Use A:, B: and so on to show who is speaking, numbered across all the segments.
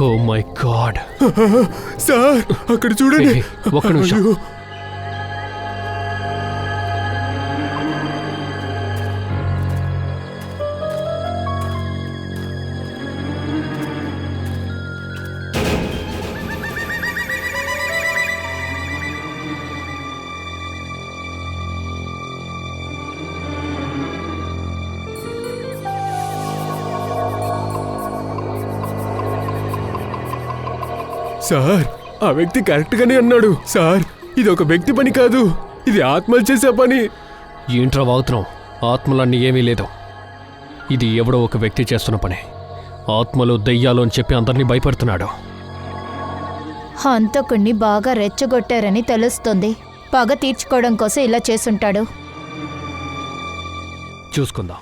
A: Oh my God
B: sir అక్కడ చూడండి.
A: ఒక్క నిమిషం.
B: సార్ ఆ వ్యక్తి కరెక్ట్ గానే అన్నాడు సార్. ఇది ఒక వ్యక్తి పని కాదు, ఇది ఆత్మలు చేసే పని.
A: ఏంట్రా వాగుతున్నావు? ఆత్మలన్నీ ఏమీ లేదు. ఇది ఎవడో ఒక వ్యక్తి చేస్తున్న పని. ఆత్మలు దెయ్యాలు అని చెప్పి అందరినీ భయపెడుతున్నాడు.
C: హంతకుణ్ణి బాగా రెచ్చగొట్టారని తెలుస్తుంది. పగ తీర్చుకోవడం కోసం ఇలా చేసుంటాడు.
A: చూసుకుందాం.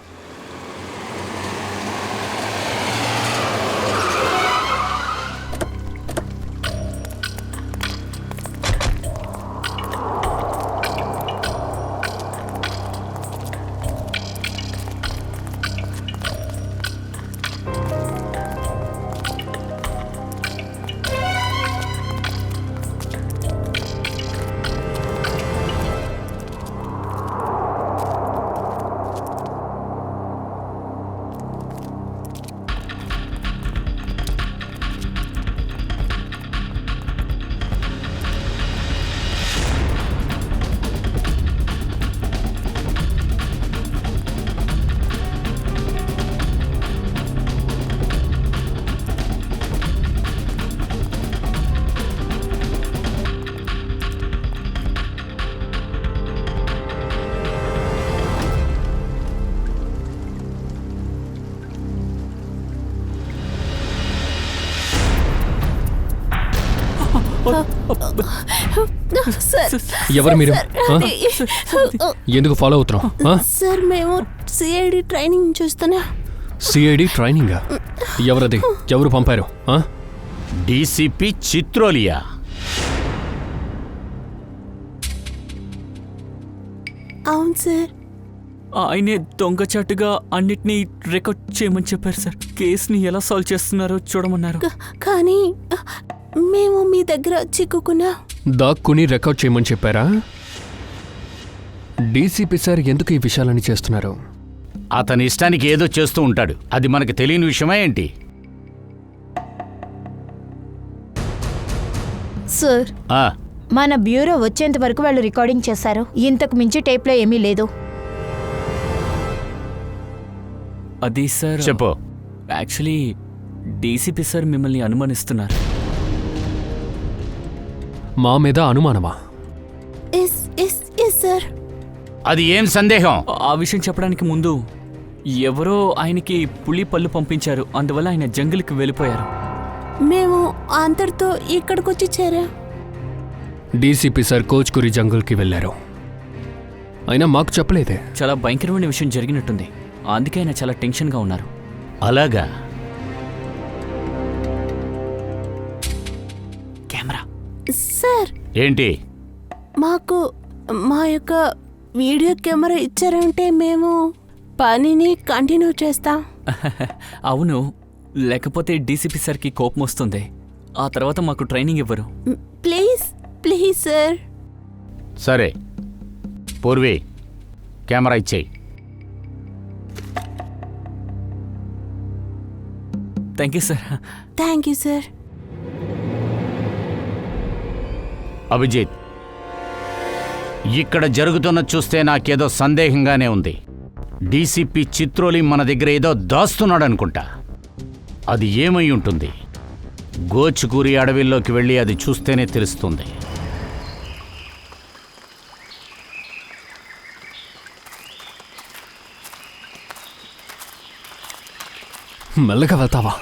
A: ఎవరు మీరు? ఎందుకు ఫాలో అవుతున్నావు?
D: సార్ మేము సిఐడి ట్రైనింగ్ చూస్తున్నా.
A: సిఐడి ట్రైనింగా? ఎవరది? ఎవరు పంపారు?
E: డీసీపీ చిత్రోలియా.
D: అవును సార్.
F: ఆయనే దొంగచాటుగా అన్నిటినీ రికార్డ్ చేయమని చెప్పారు సార్. కేసుని ఎలా సాల్వ్ చేస్తున్నారో చూడమన్నారు.
D: కానీ మేము మీ దగ్గర చిక్కుకున్నా.
A: దాక్కుని రికార్డ్ చేయమని చెప్పారా? డీసీపీ సార్ ఎందుకు ఈ విషయాలని చేస్తున్నారు?
E: అతని ఇష్టానికి ఏదో చేస్తూ ఉంటాడు. అది మనకు తెలియని విషయమా ఏంటి?
C: సార్,
E: ఆ,
C: మన బ్యూరో వచ్చేంత వరకు వాళ్ళు రికార్డింగ్ చేశారు. ఇంతకు మించి టేప్లో ఏమీ లేదు.
F: అది సార్,
E: చెప్పు.
F: యాక్చువల్లీ డీసీపీ సార్ మిమ్మల్ని అనుమానిస్తున్నారు.
A: మా మీద అనుమానమా?
D: సార్,
E: అది ఏం సందేహం?
F: ఆ విషయం చెప్పడానికి ముందు ఎవరో ఆయనకి పులి పళ్ళు పంపించారు. అందువల్ల ఆయన జంగిల్కి వెళ్ళిపోయారు.
D: మేము అంతటితో ఇక్కడికొచ్చి చేరా.
A: డీసీపీ సార్ కోచ్కురి జంగల్కి వెళ్ళారు. అయినా మాకు చెప్పలేదే.
F: చాలా భయంకరమైన విషయం జరిగినట్టుంది. అందుకే ఆయన చాలా టెన్షన్గా ఉన్నారు.
E: అలాగా?
F: కెమెరా
D: సార్,
E: ఏంటి?
D: మాకు మా యొక్క వీడియో కెమెరా ఇచ్చారంటే మేము పనిని కంటిన్యూ చేస్తాం.
F: అవును, లేకపోతే డీసీపీ సార్కి కోపం వస్తుంది. ఆ తర్వాత మాకు ట్రైనింగ్ ఇవ్వరు.
D: Please please sir.
E: సరే పూర్వి, కెమెరా ఇచ్చేయి.
F: Thank you sir.
D: Thank you sir.
E: Abhijit, ఇక్కడ జరుగుతున్నది చూస్తే నాకేదో సందేహంగానే ఉంది. డీసీపీ చిత్రోలి మన దగ్గర ఏదో దాస్తున్నాడనుకుంటా. అది ఏమై ఉంటుంది? గోచుకూరి అడవిలోకి వెళ్ళి అది చూస్తేనే తెలుస్తుంది.
A: మెల్లగా వెళ్తావా?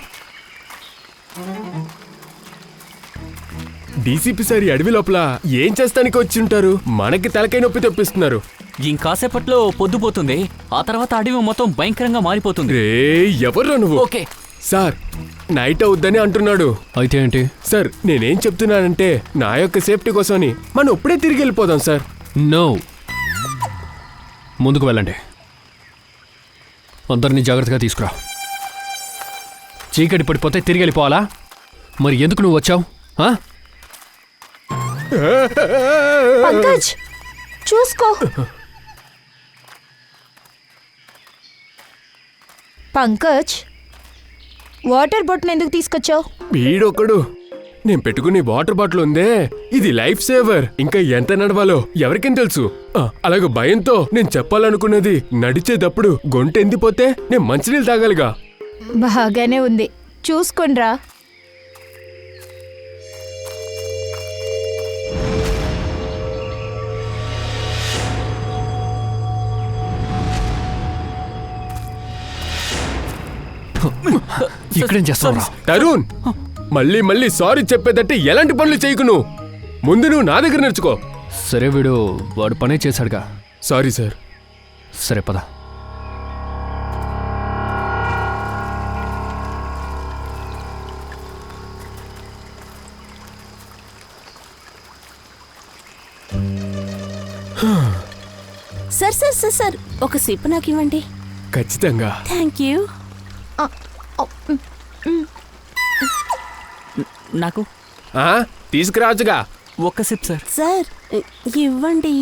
B: డీసీపీ సార్ ఈ అడవి లోపల ఏం చేస్తానికి వచ్చి ఉంటారు? మనకి తలకై నొప్పి తెప్పిస్తున్నారు.
F: ఇంకాసేపట్లో పొద్దుపోతుంది. ఆ తర్వాత అడవి మొత్తం భయంకరంగా మారిపోతుంది.
B: రే, ఎవర్రా నువ్వు?
F: ఓకే
B: సార్, నైట్ అవుద్దని అంటున్నాడు.
A: అయితే ఏంటి?
B: సార్, నేనేం చెప్తున్నానంటే నా యొక్క సేఫ్టీ కోసమని మనం ఇప్పుడే తిరిగి వెళ్ళిపోదాం సార్.
A: నో, ముందుకు వెళ్ళండి. అందరినీ జాగ్రత్తగా తీసుకురా. చీకటి పడిపోతే తిరిగి వెళ్ళిపోవాలా? మరి ఎందుకు నువ్వు వచ్చావు?
C: పంకజ్ చూసుకో. పంకజ్ వాటర్ బాటిల్ ఎందుకు తీసుకొచ్చావు?
B: వీడొకడు. నేను పెట్టుకునే వాటర్ బాటిల్ ఉందే, ఇది లైఫ్ సేవర్. ఇంకా ఎంత నడవాలో ఎవరికేం తెలుసు. అలాగే భయంతో నేను చెప్పాలనుకున్నది, నడిచేటప్పుడు గొంతు ఎండిపోతే నేను మంచినీళ్ళు తాగాలిగా.
C: బాగానే ఉంది, చూసుకోండ్రా.
A: ఇక్కడేం చేస్తావు?
B: తరుణ్, మళ్ళీ మళ్ళీ సారీ చెప్పేదట్టే ఎలాంటి పనులు చేయకు. నువ్వు ముందు నువ్వు నా దగ్గర నేర్చుకో.
A: సరే, వాడు పనే చేశాడుగా.
B: Sorry sir.
A: సరే పద.
D: సార్ సార్ సార్ సార్ ఒక సిప్ నాకు ఇవ్వండి.
B: ఖచ్చితంగా.
D: Thank you.
F: నాకు
B: తీసుకురావచ్చుగా.
F: ఒక్క సిప్ సార్.
D: సార్ ఇవ్వండి.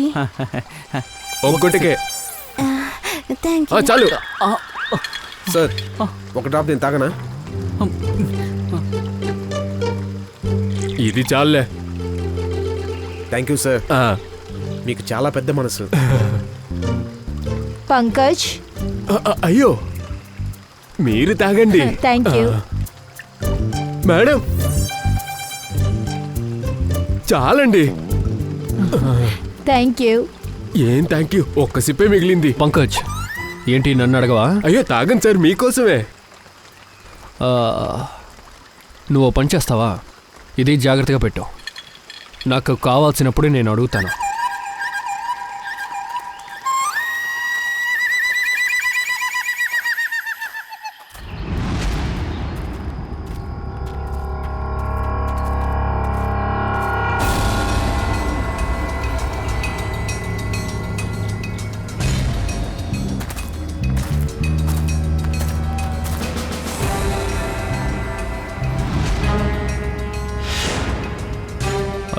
B: ఒక్కటికే
D: థ్యాంక్ యూ.
B: చాలు.
G: సార్ ఒక డ్రాప్ నేను తాగనా?
B: ఇది చాలులే.
G: థ్యాంక్ యూ సార్, మీకు చాలా పెద్ద మనసు.
C: పంకజ్
B: అయ్యో, మీరు తాగండి.
C: Thank you.
B: మేడం చాలండి.
C: Thank you.
B: ఏం థ్యాంక్ యూ, ఒక్క సిప్పే మిగిలింది.
A: పంకజ్, ఏంటి నన్ను అడగవా?
B: అయ్యో తాగండి సార్, మీకోసమే.
A: నువ్వు పని చేస్తావా? ఇది జాగ్రత్తగా పెట్టు. నాకు కావాల్సినప్పుడు నేను అడుగుతాను.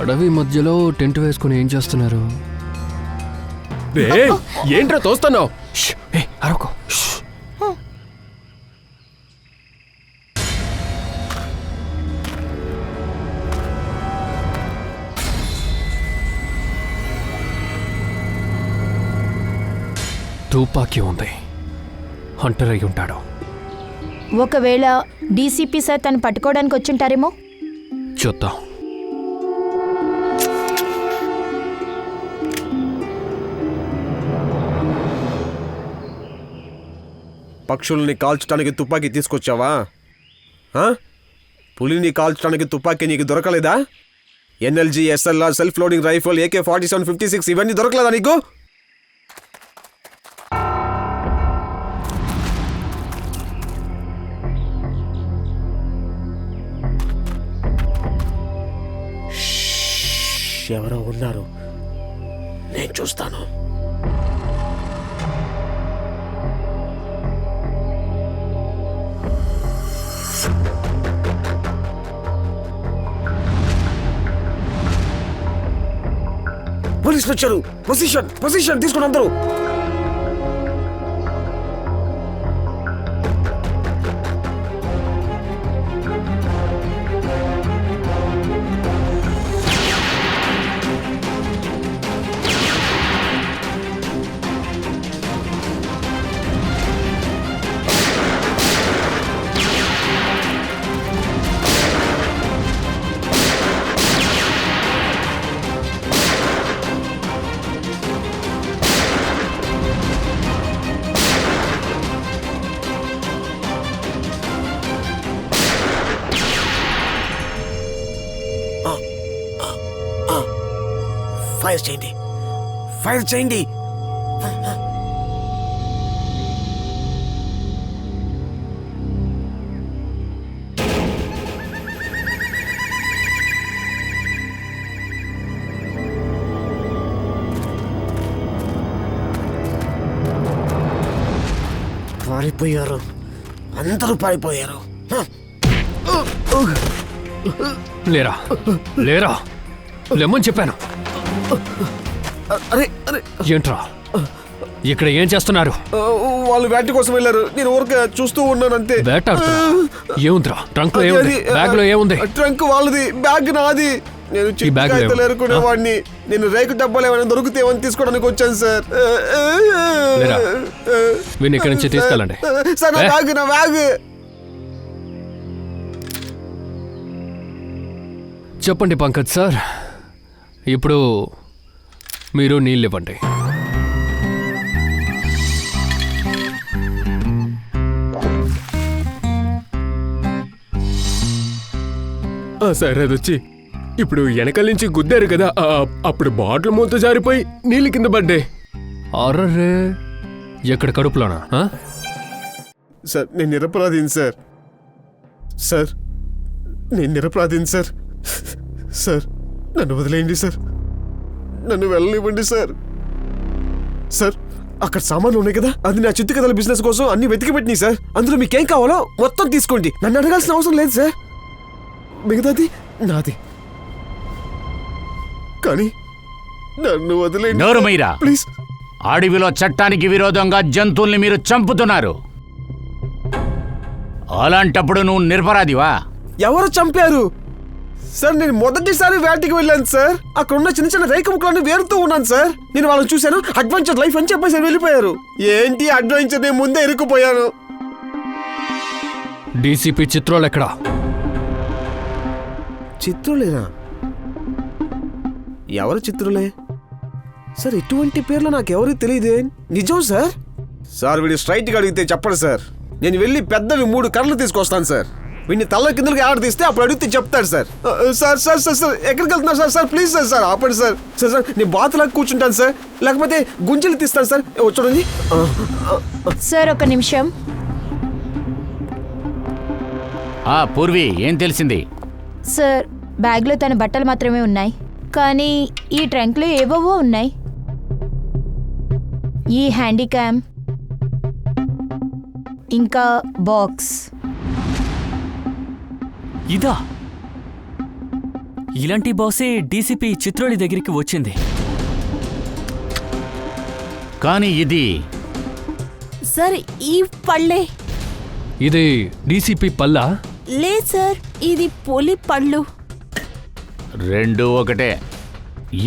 A: అడవి మధ్యలో టెంట్ వేసుకుని ఏం చేస్తున్నారు?
B: ఏంట్రా తోస్తున్నావు?
A: అరవకో. తుపాకీ ఉంది, హంటర్ అయి ఉంటాడు.
C: ఒకవేళ డీసీపీ సార్ తను పట్టుకోవడానికి వచ్చుంటారేమో.
A: చూద్దాం.
G: పక్షుల్ని కాల్చడానికి తుపాకీ తీసుకొచ్చావా? పులిని కాల్చడానికి తుపాకీ నీకు దొరకలేదా? ఎన్ఎల్జీ, SLR, self loading rifle, AK-47, 56 ఇవన్నీ దొరకలేదా నీకు? ఎవరో ఉన్నారు, నేను చూస్తాను. పోలీసులు వచ్చారు. పొజిషన్ తీసుకుని అందరూ. ఫైర్ చేయండి. పారిపోయారు, అందరూ పారిపోయారు.
A: లేరా లేరా లేమని చెప్పాను.
G: అరే అరే
A: ఏంట్రా ఇక్కడ ఏం చేస్తున్నారు?
G: వాళ్ళు వేట కోసం వెళ్ళారు, నేను ఊరికే చూస్తూ ఉన్నాను అంతే.
A: వేటాడుతున్నా? ఏముందిరా ట్రంక్ లో ఏముంది? బ్యాగ్ లో ఏముంది?
G: ట్రంక్ వాళ్ళది, బ్యాగ్ నాది. నేను
A: ఈ బ్యాగ్ లో
G: చిట్టికాయతలు ఏరుకునేవాడిని. నేను రేకు డబ్బాలు ఏమైనా దొరుకుతాయని తీసుకోవడానికి వచ్చాను సార్.
A: లేరా వీడిని ఇక్కడి నుంచి తీసుకెళ్ళండి.
G: సార్ నా బ్యాగ్, నా బ్యాగ్.
A: చెప్పండి పంకజ్ సార్, ఇప్పుడు మీరు నీళ్ళు ఇవ్వండి.
B: సార్ అది వచ్చి ఇప్పుడు వెనకాల నుంచి గుద్దారు కదా, అప్పుడు బాటిల్ మూత జారిపోయి నీళ్ళు కింద పడ్డాయి.
A: అర్రే ఎక్కడ కడుపులోనా?
G: సార్ నేను నిరపరాధిని సార్. సార్ నేను నిరపరాధిని సార్. సార్ నన్ను వదిలేయండి సార్, నన్ను వెళ్ళనివ్వండి సార్. సార్ అక్కడ సామాన్లు ఉన్నాయి కదా, అది నా చిత్తు కథల బిజినెస్ కోసం అన్ని వెతికి పెట్టినాయి సార్. అందులో మీకేం కావాలో మొత్తం తీసుకోండి, నన్ను అడగాల్సిన అవసరం లేదు సార్. మిగతాది నాది, కానీ నన్ను వదిలేయండి.
E: నోరు మీరా
G: ప్లీజ్.
E: అడవిలో చట్టానికి విరోధంగా జంతువుల్ని మీరు చంపుతున్నారు. అలాంటప్పుడు నువ్వు నిరపరాధివా?
G: ఎవరు చంపారు సార్? నేను మొదటిసారి వేటకి వెళ్ళాను సార్. అక్కడ ఉన్న చిన్న చిన్న రేఖ ముక్కలన్నీ వేరుతూ ఉన్నాను సార్. నేను వాళ్ళని చూశాను, అడ్వెంచర్ లైఫ్ అని చెప్పేసి వెళ్ళిపోయారు. ఏంటి అడ్వెంచర్, నేను ముందే ఇరుక్కుపోయాను.
A: డీసీపీ చిత్రాలు ఎక్కడా?
G: చిత్రులేనా? ఎవరు చిత్రులే సార్? ఇటువంటి పేర్లు నాకెవరికి తెలియదే. నిజం సార్? సార్ వీడు స్ట్రైట్గా అడిగితే చెప్పడు సార్. నేను వెళ్ళి పెద్దవి 3 కర్రలు తీసుకొస్తాను సార్. వీడిని తల్ల కిందకి ఆడ తీస్తే అప్పుడు అడిగితే చెప్తాడు sir. Sir sir sir sir ఎక్కడికి వెళ్తున్నారు sir? Sir please sir, sir ఆపండి సార్. సార్ సార్ నేను బాతులాగా కూర్చుంటాను సార్, లేకపోతే గుంజలు తీస్తాను సార్. చూడండి
C: సార్ ఒక నిమిషం.
E: పూర్వి ఏం తెలిసింది?
C: సార్ బ్యాగ్లో తన బట్టలు మాత్రమే ఉన్నాయి, కానీ ఈ ట్రంక్లో ఏవేవో ఉన్నాయి. ఈ హ్యాండీక్యామ్, ఇంకా బాక్స్.
F: ఇదా? ఇలాంటి బాసే డీసీపీ చిత్రోలి దగ్గరికి వచ్చింది.
E: కానీ ఇది
D: సార్ ఈ పళ్ళే.
A: ఇది డీసీపీ పల్లా?
D: లేదు సార్, ఇది పులి పళ్ళు.
E: రెండు ఒకటే.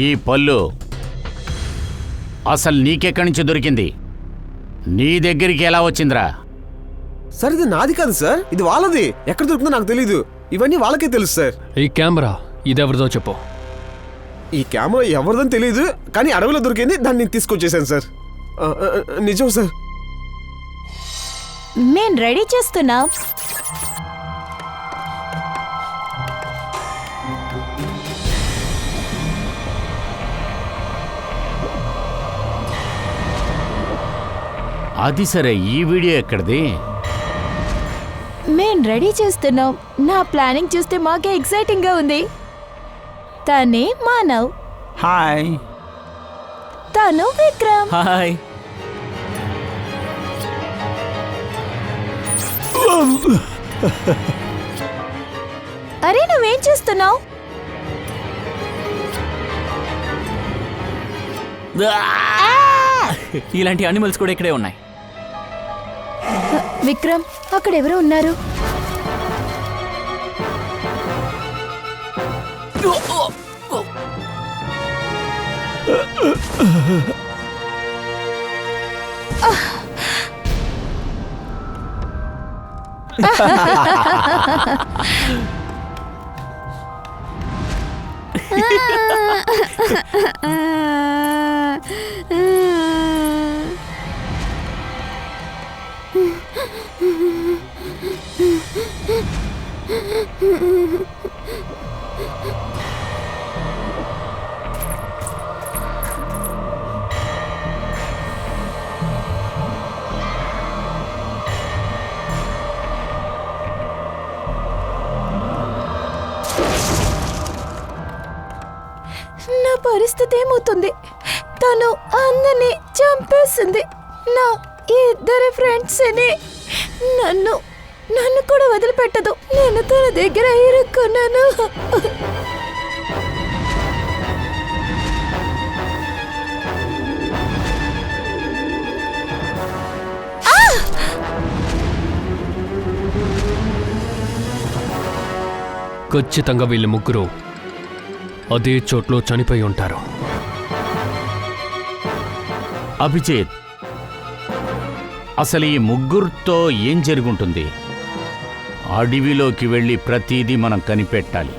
E: ఈ పళ్ళు అసలు నీకెక్కడి నుంచి దొరికింది? నీ దగ్గరికి ఎలా వచ్చిందిరా?
G: సార్ ఇది నాది కాదు సార్, ఇది వాళ్ళది. ఎక్కడ దొరుకుతుందో నాకు తెలీదు, ఇవన్నీ వాళ్ళకే తెలుసు సార్.
A: ఈ కెమెరా ఇదెవరిదో చెప్పు.
G: ఈ కెమెరా ఎవరిదని తెలియదు, కానీ అడవిలో దొరికింది, దాన్ని నేను తీసుకొచ్చేసాను సార్. నిజం సార్.
C: మేం రెడీ చేస్తున్నాం.
E: అది సరే, ఈ వీడియో ఎక్కడిది?
C: మేం రెడీ చేస్తున్నాం. నా ప్లానింగ్ చూస్తే మాకే ఎక్సైటింగ్ గా ఉంది. తనే మానవ్,
F: హాయ్.
C: తను విక్రమ్.
F: హాయ్.
C: అరే నువ్వేం చేస్తున్నావు?
F: ఇలాంటి యానిమల్స్ కూడా ఇక్కడే ఉన్నాయి.
C: విక్రమ్ అక్కడ ఎవరో ఉన్నారు. నా పరిస్థితి ఏమవుతుంది? తను అందరినీ చంపేసింది. నా ఇద్దరి ఫ్రెండ్స్ని నన్ను నన్ను కూడా వదిలిపెట్టదు. నేను తన దగ్గర ఇరుక్కున్నాను.
A: ఖచ్చితంగా వీళ్ళు ముగ్గురు అదే చోట్లో చనిపోయి ఉంటారు.
E: అభిజిత్, అసలు ఈ ముగ్గురితో ఏం జరుగుంటుంది? అడవిలోకి వెళ్ళి ప్రతిదీ మనం కనిపెట్టాలి.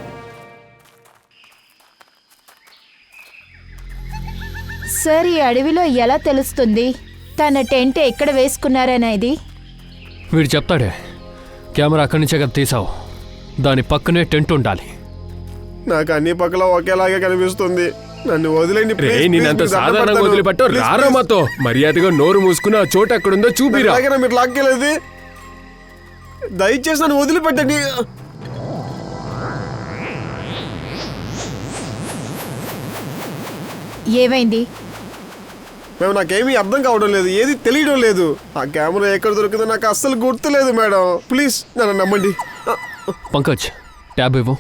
C: సార్, ఈ అడవిలో ఎలా తెలుస్తుంది తన టెంట్ ఎక్కడ వేసుకున్నారనేది?
A: వీడు చెప్తాడే, కెమెరా అక్కడి నుంచే కదా తీసావు, దాని పక్కనే టెంట్ ఉండాలి.
G: నాకు అన్ని పక్కల ఒకేలాగే కనిపిస్తుంది. నన్ను వదిలేండి
B: రే, నేనంత సాధారణంగా వదిలిపెట్టు. రారా మాతో. మర్యాదగా నోరు మూసుకుని ఆ చోట ఎక్కడుందో చూపిరా.
G: మీరు లాక్కెళ్ళేది. దయచేసి నన్ను వదిలిపెట్టండి.
C: ఏమైంది?
G: మేము నాకేమీ అర్థం కావడం లేదు, ఏది తెలియడం లేదు. ఆ కెమెరా ఎక్కడ దొరికిందో నాకు అస్సలు గుర్తులేదు మేడం. ప్లీజ్ నన్ను నమ్మండి.
A: పంకజ్, ట్యాబ్ ఇవ్వు.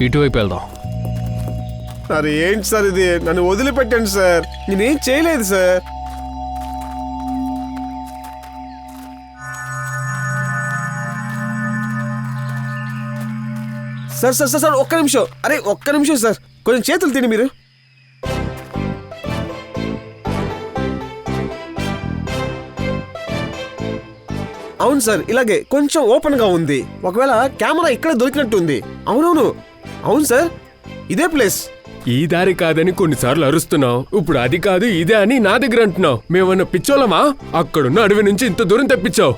A: ఇటువైపు వెళ్దాం.
G: సార్ ఏంటి సార్ ఇది? నన్ను వదిలిపెట్టండి సార్, నేనేం చేయలేదు sir. Sir sir sir sir ఒక్క నిమిషం. అరే ఒక్క నిమిషం సార్, కొంచెం చేతులు తిని మీరు. అవును సార్, ఇలాగే కొంచెం ఓపెన్ గా ఉంది. ఒకవేళ కెమెరా ఇక్కడ దొరికినట్టుంది. అవునవును, అవును సార్, ఇదే ప్లేస్.
B: ఈ దారి కాదని కొన్నిసార్లు అరుస్తున్నావు, ఇప్పుడు అది కాదు ఇదే అని నా దగ్గర అంటున్నావు. మేమన్నా పిచ్చోళమా? అక్కడున్న అడవి నుంచి ఇంత దూరం తెప్పించావు.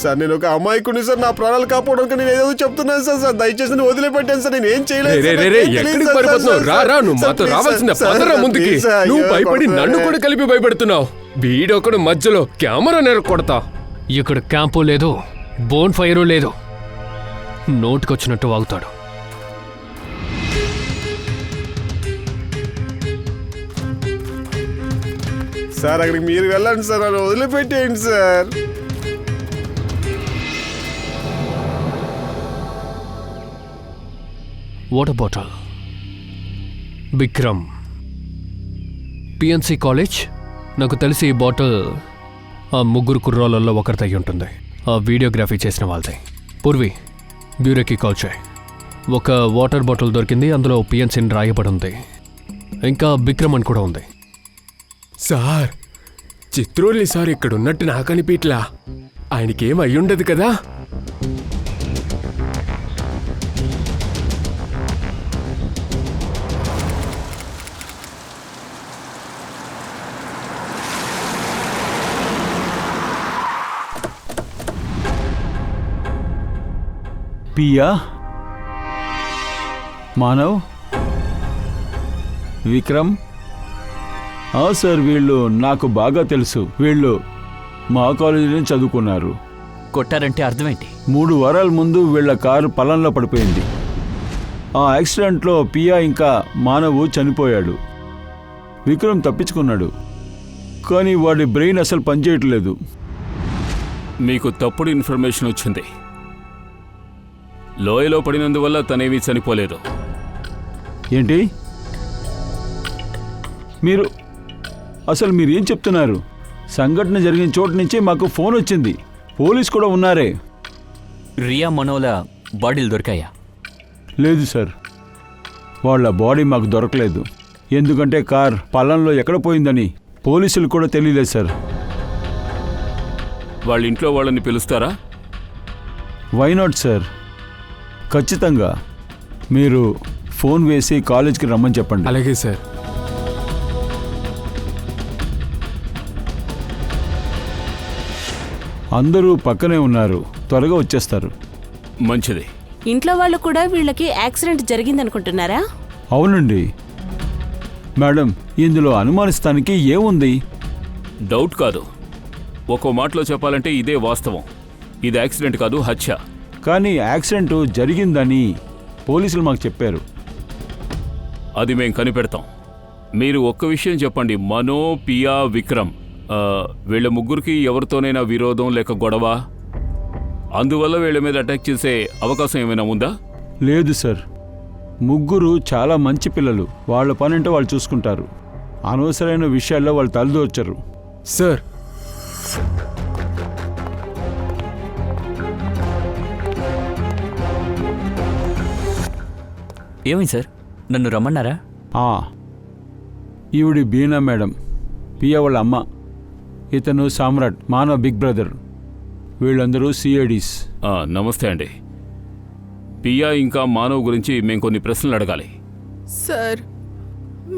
G: సార్ నేను ఒక అమాయకుడిని సార్, నా ప్రాణాలు కాపాడడానికి నేను ఏదో చెప్తున్నాను సార్. సార్ దయచేసి నన్ను వదిలిపెట్టాను సార్, నేను ఏం చేయలేదు.
B: ఎక్కడికి పారిపోతున్నావు? రా, నువ్వు మాతో రావాల్సిన పదరా ముందుకి. నువ్వు భయపడి నన్ను కూడా కలిపి భయపెడుతున్నావు. వీడొకడు మధ్యలో కెమెరా నెరకొడతా.
A: ఇక్కడ క్యాంపు లేదు, బోన్ ఫైరు లేదు. నోటుకొచ్చినట్టు వాగుతాడు.
G: సార్ అక్కడికి మీరు వెళ్ళండి సార్, నన్ను వదిలిపెట్టేయండి sir.
A: Water bottle, Vikram, PNC college. నాకు తెలిసి ఈ బాటిల్ ఆ ముగ్గురు కుర్రాళ్ళల్లో ఒకరిదై ఉంటుంది. ఆ వీడియోగ్రఫీ చేసిన వాళ్ళది. పూర్వి, బ్యూరోకి కాల్ చేయి. ఒక వాటర్ బాటిల్ దొరికింది, అందులో పిఎన్సిని రాయబడి ఉంది. ఇంకా విక్రమ్ అని కూడా ఉంది.
B: సార్, చిత్రోలి సార్ ఇక్కడ ఉన్నట్టు నాకు అనిపిట్లా. ఆయనకేం అయ్యుండదు కదా?
H: పియా, మానవ్, విక్రమ్. సార్, వీళ్ళు నాకు బాగా తెలుసు. వీళ్ళు మా కాలేజీలో చదువుకున్నారు.
F: కొట్టారంటే అర్థమేంటి?
H: 3 వారాల ముందు వీళ్ళ కారు పొలంలో పడిపోయింది. ఆ యాక్సిడెంట్లో పియా ఇంకా మానవ్ చనిపోయాడు. విక్రమ్ తప్పించుకున్నాడు, కానీ వాడి బ్రెయిన్ అసలు పనిచేయట్లేదు.
I: మీకు తప్పుడు ఇన్ఫర్మేషన్ వచ్చింది. లోయలో పడినందువల్ల తనేమీ చనిపోలేదు.
H: ఏంటి? మీరు ఏం చెప్తున్నారు? సంఘటన జరిగిన చోటు నుంచి మాకు ఫోన్ వచ్చింది. పోలీస్ కూడా ఉన్నారే.
F: రియా మనోల బాడీలు దొరికాయా?
H: లేదు సార్, వాళ్ళ బాడీ మాకు దొరకలేదు. ఎందుకంటే కార్ పొలంలో ఎక్కడ పోయిందని పోలీసులు కూడా తెలియలేదు సార్.
I: వాళ్ళ ఇంట్లో వాళ్ళని పిలుస్తారా?
H: వై నాట్ సార్, ఖచ్చితంగా. మీరు ఫోన్ వేసి కాలేజ్కి రమ్మని చెప్పండి.
B: అలాగే సార్.
H: అందరూ పక్కనే ఉన్నారు, త్వరగా వచ్చేస్తారు.
I: మంచిది.
D: ఇంట్లో వాళ్ళు కూడా వీళ్ళకి యాక్సిడెంట్ జరిగిందనుకుంటున్నారా?
H: అవునండి మేడం, ఇందులో అనుమానిస్తానికి ఏముంది?
I: డౌట్ కాదు. ఒక్కో మాటలో చెప్పాలంటే ఇదే వాస్తవం. ఇది యాక్సిడెంట్ కాదు, హత్య.
H: కానీ యాక్సిడెంట్ జరిగిందని పోలీసులు మాకు చెప్పారు.
I: అది మేం కనిపెడతాం. మీరు ఒక్క విషయం చెప్పండి, మనో, పియా, విక్రమ్ వీళ్ళ ముగ్గురికి ఎవరితోనైనా విరోధం లేక గొడవ, అందువల్ల వీళ్ళ మీద అటాక్ చేసే అవకాశం ఏమైనా ఉందా?
H: లేదు సార్, ముగ్గురు చాలా మంచి పిల్లలు. వాళ్ళ పనంటే వాళ్ళు చూసుకుంటారు. అనవసరమైన విషయాల్లో వాళ్ళు తలదూర్చరు.
B: సార్,
F: ఏమైంది సార్? నన్ను రమ్మన్నారా?
H: ఈవిడి బీనా మేడం, పియా వాళ్ళ అమ్మ. ఇతను సామ్రాట్, మానవ బిగ్ బ్రదర్. వీళ్ళందరూ సిఐడీస్.
I: నమస్తే అండి. పియా ఇంకా మానవ్ గురించి మేము కొన్ని ప్రశ్నలు అడగాలి.
J: సార్,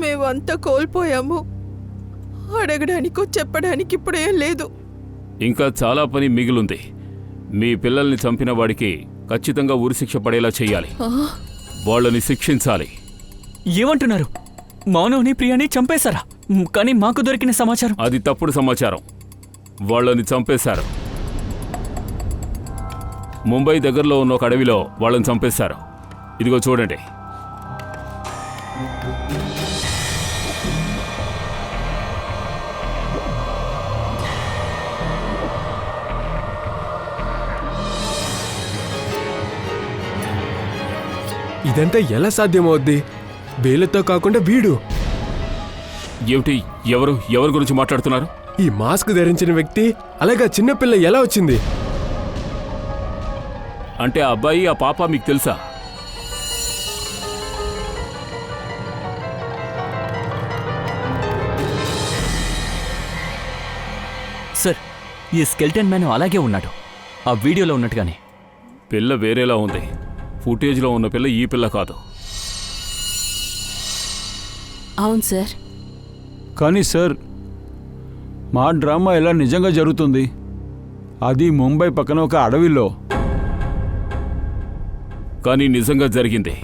J: మేమంతా కోల్పోయాము. అడగడానికో చెప్పడానికి ఇప్పుడేం లేదు.
I: ఇంకా చాలా పని మిగిలుంది. మీ పిల్లల్ని చంపిన వాడికి ఖచ్చితంగా ఉరిశిక్ష పడేలా చెయ్యాలి. వాళ్ళని శిక్షించాలి.
F: ఏమంటున్నారు? మానవ్ని, ప్రియాని చంపేశారా? కానీ మాకు దొరికిన సమాచారం
I: అది తప్పుడు సమాచారం. వాళ్ళని చంపేశారు. ముంబై దగ్గరలో ఉన్న ఒక అడవిలో వాళ్ళని చంపేశారు. ఇదిగో చూడండి.
B: ఇదంతా ఎలా సాధ్యమవుద్ది? వీళ్ళతో కాకుండా వీడు.
I: ఏమిటి? ఎవరి గురించి మాట్లాడుతున్నారు?
B: ఈ మాస్క్ ధరించిన వ్యక్తి, అలాగా చిన్నపిల్ల ఎలా వచ్చింది?
I: అంటే ఆ అబ్బాయి, ఆ పాప మీకు తెలుసా?
F: సార్, ఈ స్కెల్టన్ మ్యాన్ అలాగే ఉన్నాడు, ఆ వీడియోలో ఉన్నట్టుగానే.
I: పిల్ల వేరేలా ఉంది. ఫుటేజ్లో ఉన్న పిల్ల ఈ పిల్ల కాదు.
D: అవును సార్.
H: కానీ సార్, మా డ్రామా ఎలా నిజంగా జరుగుతుంది? అది ముంబై పక్కన ఒక అడవిలో.
I: కానీ నిజంగా జరిగింది.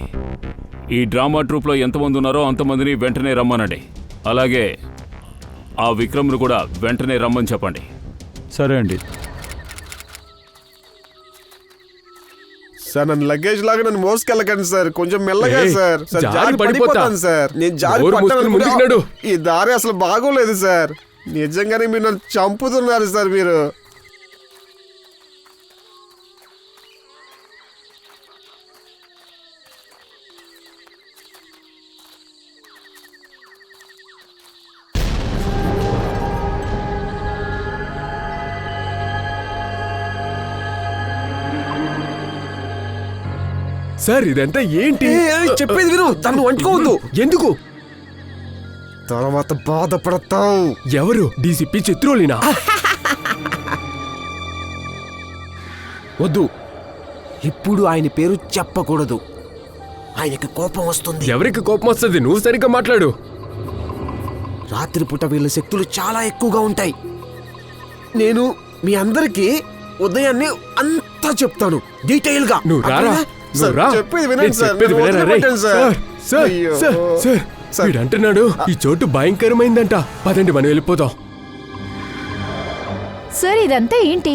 I: ఈ డ్రామా ట్రూప్లో ఎంతమంది ఉన్నారో అంతమందిని వెంటనే రమ్మనండి. అలాగే ఆ విక్రమ్ను కూడా వెంటనే రమ్మని చెప్పండి.
H: సరే అండి.
G: సార్, నన్ను లగేజ్ లాగా నన్ను మోసుకెళ్ళకండి సార్. కొంచెం మెల్లగా
B: ఏయ్,
G: సార్. సార్,
B: జారి
G: జారి
B: పడిపోతా.
G: పడిపోతాను సార్. నేను జారి
B: నోరు
G: పడ్డాను
B: మూసుకుని ముందుకు
G: అనుకుంటే,
B: నడు.
G: ఈ దారి అసలు బాగోలేదు సార్. నిజంగానే మీరు నన్ను చంపుతున్నారు సార్ మీరు.
B: సార్, ఇదంతా ఏంటి?
G: చెప్పేది విను, తను అంటుకోవద్దు.
B: ఎందుకు?
G: తర్వాత బాధపడతావు.
B: ఎవరు? డీసీపీ చిత్రోలినా?
K: వద్దు, ఇప్పుడు ఆయన పేరు చెప్పకూడదు. ఆయనకి కోపం వస్తుంది.
B: ఎవరికి కోపం వస్తుంది? నువ్వు సరిగ్గా మాట్లాడు.
K: రాత్రిపూట వీళ్ళ శక్తులు చాలా ఎక్కువగా ఉంటాయి. నేను మీ అందరికీ ఉదయాన్నే అంతా చెప్తాను, డీటెయిల్ గా.
B: నువ్వు రారా.
G: సార్, చెప్పేది వినండి సార్.
B: చెప్పేది
G: నన్ను
B: వినరా రే?
G: వదిలిపెట్టండి సార్.
B: సార్, సార్,
G: అయ్యో.
B: Sir, sir,
G: sir.
B: వీడు అంటున్నాడు ఈ చోటు భయంకరమైందంట. పదండి, మనం వెళ్ళిపోతాం.
C: సార్, ఇదంతా ఏంటి?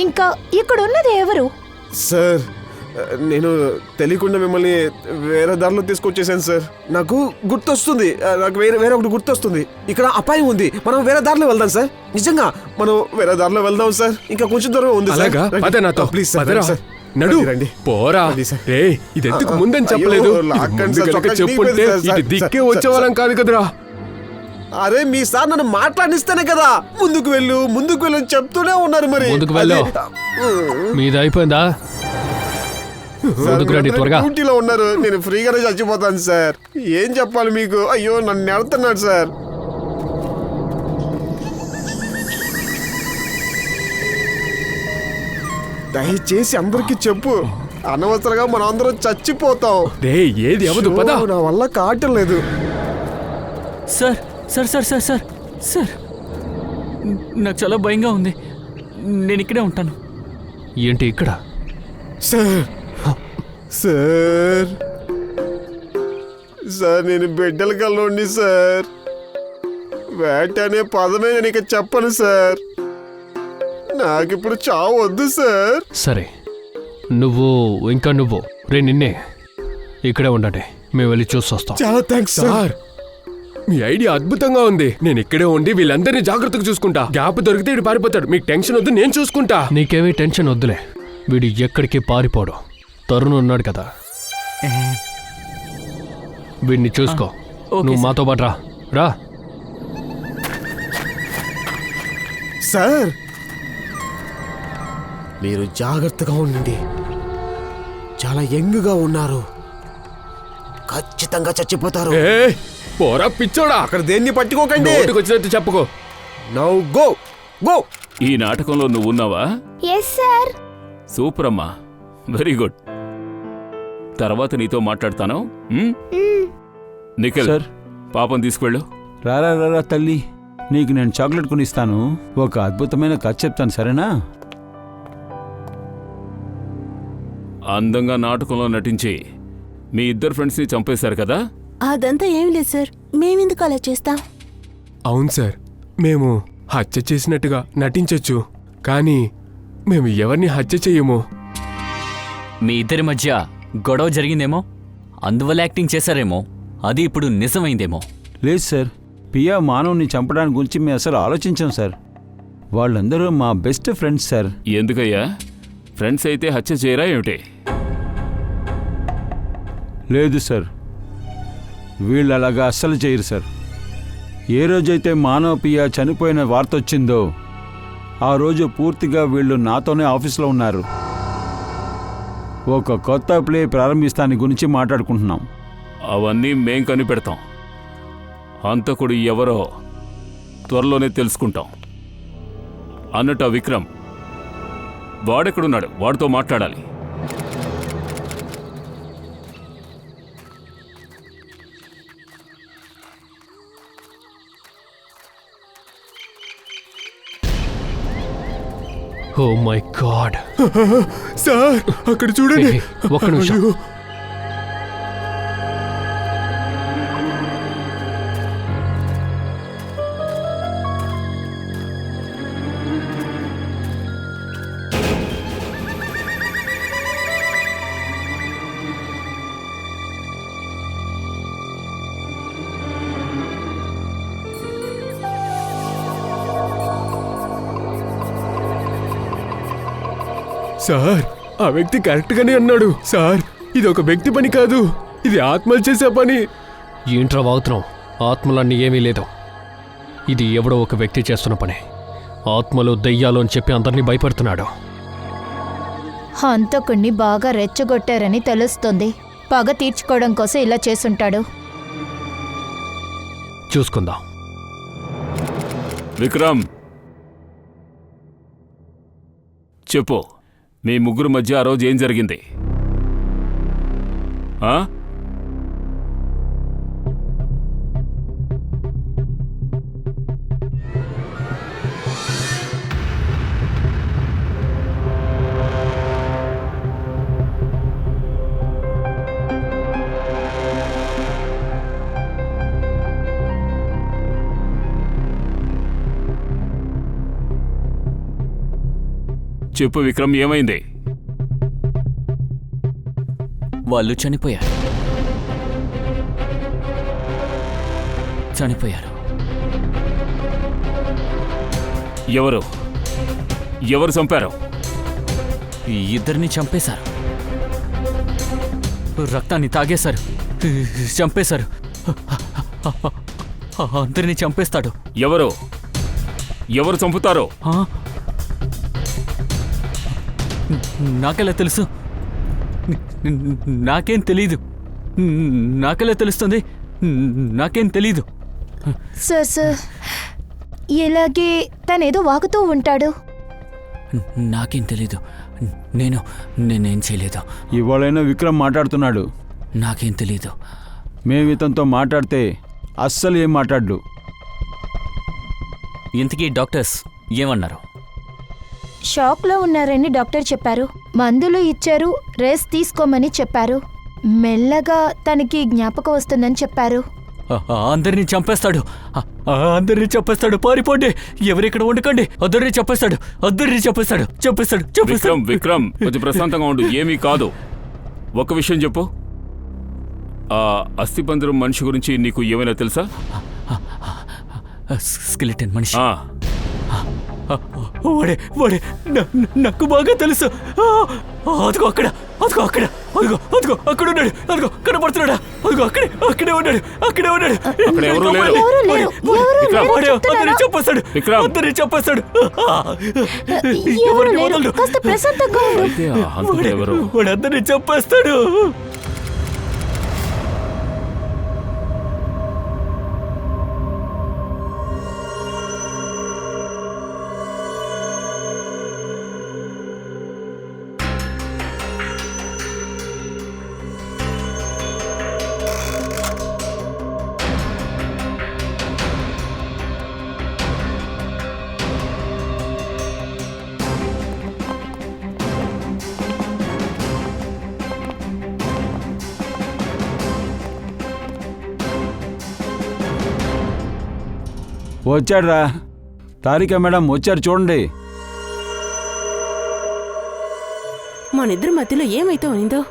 C: ఇంకా ఇక్కడ ఉన్నది ఎవరు?
G: సార్, నేను తెలియకుండా మిమ్మల్ని వేరే దారిలో తీసుకొచ్చేసాను సార్. నాకు గుర్తొస్తుంది, నాకు వేరే ఒకటి గుర్తొస్తుంది. ఇక్కడ అపాయం ఉంది, మనం వేరే దారిలో వెళ్దాం సార్. నిజంగా మనం వేరే దారిలో వెళ్దాం సార్. ఇంకా కొంచెం దూరం ఉంది సార్.
B: అలాగా?
G: రండి.
B: పద నాతో.
G: ప్లీజ్ సార్,
B: పదరా.
G: రండి సార్.
B: నడు.
G: రండి.
B: పోరా.
G: రండి సార్.
B: రే, ఇది ఎందుకు ముందని చెప్పలేదు?
G: అయ్యో,
B: ఇది
G: లాక్కండి
B: ముందు
G: సార్,
B: గనక
G: చొక్కా
B: చెప్పుంటే
G: చినిగిపోయింది సార్.
B: ఇది దిక్కే
G: సార్,
B: వచ్చేవాళ్ళం కాదు కదరా.
G: అరే, మీ సార్ నన్ను మాట్లాడిస్తేనే కదా ముందుకు వెళ్ళు అని చెప్తూనే ఉన్నారు. మరి
A: ముందుకు వెళ్ళు. మీది అయిపోయిందా? ముందుకు రండి త్వరగా.
G: డ్యూటీలో ఉన్నారు, నేను ఫ్రీగానే చచ్చిపోతాను సార్. ఏం చెప్పాలి మీకు? అయ్యో, నన్ను నెడుతున్నాడు సార్. దయచేసి అందరికి చెప్పు, అనవసరంగా మనం అందరం చచ్చిపోతాం.
B: రే, ఏది అవదు, పద.
G: షో, నా వల్ల కావటం లేదు.
F: Sir sir sir sir sir sir, నాకు చాలా భయంగా ఉంది. నేను ఇక్కడే ఉంటాను.
A: ఏంటి ఇక్కడ?
G: సార్, సార్, సార్, నేను బిడ్డల కల్లోండి సార్. వేట అనే పదమే నేను ఇక చెప్పను సార్. నాకిప్పుడు చావు వద్దు సార్.
A: సరే, నువ్వు రే నిన్నే ఇక్కడే ఉండండి, మేము వెళ్ళి చూసి వస్తాం.
G: చాలా థ్యాంక్స్
B: సార్, మీ ఐడియా అద్భుతంగా ఉంది. నేను ఇక్కడే ఉండి వీళ్ళందరినీ జాగ్రత్తగా చూసుకుంటా. గ్యాప్ దొరికితే వీడు పారిపోతాడు. మీకు టెన్షన్ వద్దు, నేను చూసుకుంటా.
A: నీకేమీ టెన్షన్ వద్దులే, వీడు ఎక్కడికి పారిపోడు. తరుణ్ ఉన్నాడు కదా, వీడిని చూసుకో. నువ్వు మాతో పాటు రా.
K: సార్ మీరు జాగ్రత్తగా ఉండండి. చాలా యంగ్గా ఉన్నారు, ఖచ్చితంగా చచ్చిపోతారు.
B: పోరా పిచ్చోడా,
K: అక్కడ దేన్ని పట్టుకోకండి.
B: నోటికి వచ్చినట్టు చెప్పుకో.
K: Now go go.
I: ఈ నాటకంలో నువ్వు ఉన్నావా?
C: Yes sir.
I: సూపర్ అమ్మా, వెరీ గుడ్. తర్వాత నీతో మాట్లాడతాను. నిఖిల్,
H: సార్.
I: పాపం తీసుకువెళ్ళు.
H: రారా తల్లి, నీకు నేను చాక్లెట్ కొనిస్తాను. ఒక అద్భుతమైన కథ చెప్తాను, సరేనా?
I: అందంగా నాటకంలో నటించి మీ ఇద్దరు ఫ్రెండ్స్ని చంపేశారు కదా?
D: అదంతా ఏం లేదు సార్, మేమెందుకు అలా చేస్తాం?
B: అవును సార్, మేము హత్య చేసినట్టుగా నటించొచ్చు, కానీ మేము ఎవరిని హత్య చెయ్యము.
F: మీ ఇద్దరి మధ్య గొడవ జరిగిందేమో, అందువల్ల యాక్టింగ్ చేశారేమో. అది ఇప్పుడు నిజమైందేమో.
H: లేదు సార్, పియా మానవుని చంపడానికి గురించి మేము అసలు ఆలోచించాం సార్. వాళ్ళందరూ మా బెస్ట్ ఫ్రెండ్స్ సార్.
I: ఎందుకయ్యా, ఫ్రెండ్స్ అయితే హత్య చేయరా ఏమిటి?
H: లేదు సార్, వీళ్ళు అలాగా అస్సలు చేయరు సార్. ఏ రోజైతే మానవ పియా చనిపోయిన వార్త వచ్చిందో ఆ రోజు పూర్తిగా వీళ్ళు నాతోనే ఆఫీస్లో ఉన్నారు. ఒక కొత్త ప్లే ప్రారంభిస్తాని గురించి మాట్లాడుకుంటున్నాం.
I: అవన్నీ మేం కనిపెడతాం. హంతకుడు ఎవరో త్వరలోనే తెలుసుకుంటాం. అన్నట్టు ఆ విక్రమ్ వాడెక్కడున్నాడు? వాడితో మాట్లాడాలి.
A: ఓ మై గాడ్
B: సార్, అక్కడ చూడండి.
A: ఒక్క నిమిషం.
B: అయ్యో. సార్, ఆ వ్యక్తి కరెక్ట్ గానే అన్నాడు సార్. ఇది ఒక వ్యక్తి పని కాదు, ఇది ఆత్మలు చేసే పని.
A: ఏంట్రా వాగుతున్నావు? ఆత్మలన్నీ ఏమీ లేదు, ఇది ఎవడో ఒక వ్యక్తి చేస్తున్న పని. ఆత్మలు దెయ్యాలు అని చెప్పి అందరినీ భయపెడుతున్నాడు.
C: హంతకుణ్ణి బాగా రెచ్చగొట్టారని తెలుస్తుంది. పగ తీర్చుకోవడం కోసం ఇలా చేసుంటాడు.
A: చూసుకుందాం.
I: విక్రమ్, చెప్పు, మీ ముగ్గురు మధ్య ఆ రోజు ఏం జరిగింది? చెప్పు విక్రమ్, ఏమైంది?
F: వాళ్ళు చనిపోయారు.
I: ఎవరు చంపారు?
F: ఇద్దరిని చంపేశారు. రక్తాన్ని తాగేశారు, చంపేశారు. అందరినీ చంపేస్తాడు.
I: ఎవరు చంపుతారో?
F: నాకెలా తెలుసు? నాకేం తెలీదు. నాకెలా తెలుస్తుంది? నాకేం తెలీదు.
C: సార్, ఇలాగే తనేదో వాగుతూ ఉంటాడు.
F: నాకేం తెలీదు. నేనేం చేయలేదు.
H: ఇవాళైనా విక్రమ్ మాట్లాడుతున్నాడు.
F: నాకేం తెలీదు.
H: మేము ఇతనితో మాట్లాడితే అస్సలు ఏం మాట్లాడు.
F: ఇంతకీ డాక్టర్స్ ఏమన్నారు?
C: షాక్లో ఉన్నారని డాక్టర్ చెప్పారు. మందులు ఇచ్చారు, రెస్ట్ తీసుకోమని చెప్పారు. మెల్లగా తనకి జ్ఞాపకం వస్తుందని చెప్పారు.
F: అందరినీ చంపేస్తాడు. అందరినీ చెప్పేస్తాడు. పారిపోండి, ఎవరిక్కడ ఉండకండి. అందరినీ చెప్పేస్తాడు, అందరినీ చెప్పేస్తాడు, చెప్పేస్తాడు, చెప్పేస్తాడు.
I: విక్రమ్ విక్రమ్ కొంచెం ప్రశాంతంగా ఉండు. ఏమీ కాదు. ఒక విషయం చెప్పు, ఆ అస్థిపంజరం మనిషి గురించి నీకు ఏమైనా తెలుసా?
F: స్కెలిటన్ మనిషి.
I: ఆ,
F: వాడే వాడే నాకు బాగా తెలుసు. అదిగో అక్కడ, అదిగో అక్కడ, అదిగో అదిగో అక్కడ ఉన్నాడు. అదిగో కనపడుతున్నాడా? అదిగో అక్కడే, అక్కడే ఉన్నాడు, అక్కడే ఉన్నాడు.
I: అక్కడ ఎవరూ లేరు. విక్రమ్,
F: వాడే అందరినీ చెప్పేస్తాడు,
I: విక్రమ్.
F: అందరినీ చెప్పేస్తాడు.
C: ఎవరు
F: ఎవరిని
C: లేరు.
F: వదలడు.
C: కాస్త ప్రశాంతంగా ఉండు.
I: అయితే ఆ హంతకుడు ఎవరు?
F: వాడు అందరినీ చెప్పేస్తాడు.
H: వచ్చాడ్రా తారిక మేడం, వచ్చారు చూడండి.
D: మనిద్దరి మధ్యలో ఏమైతే ఉనిందో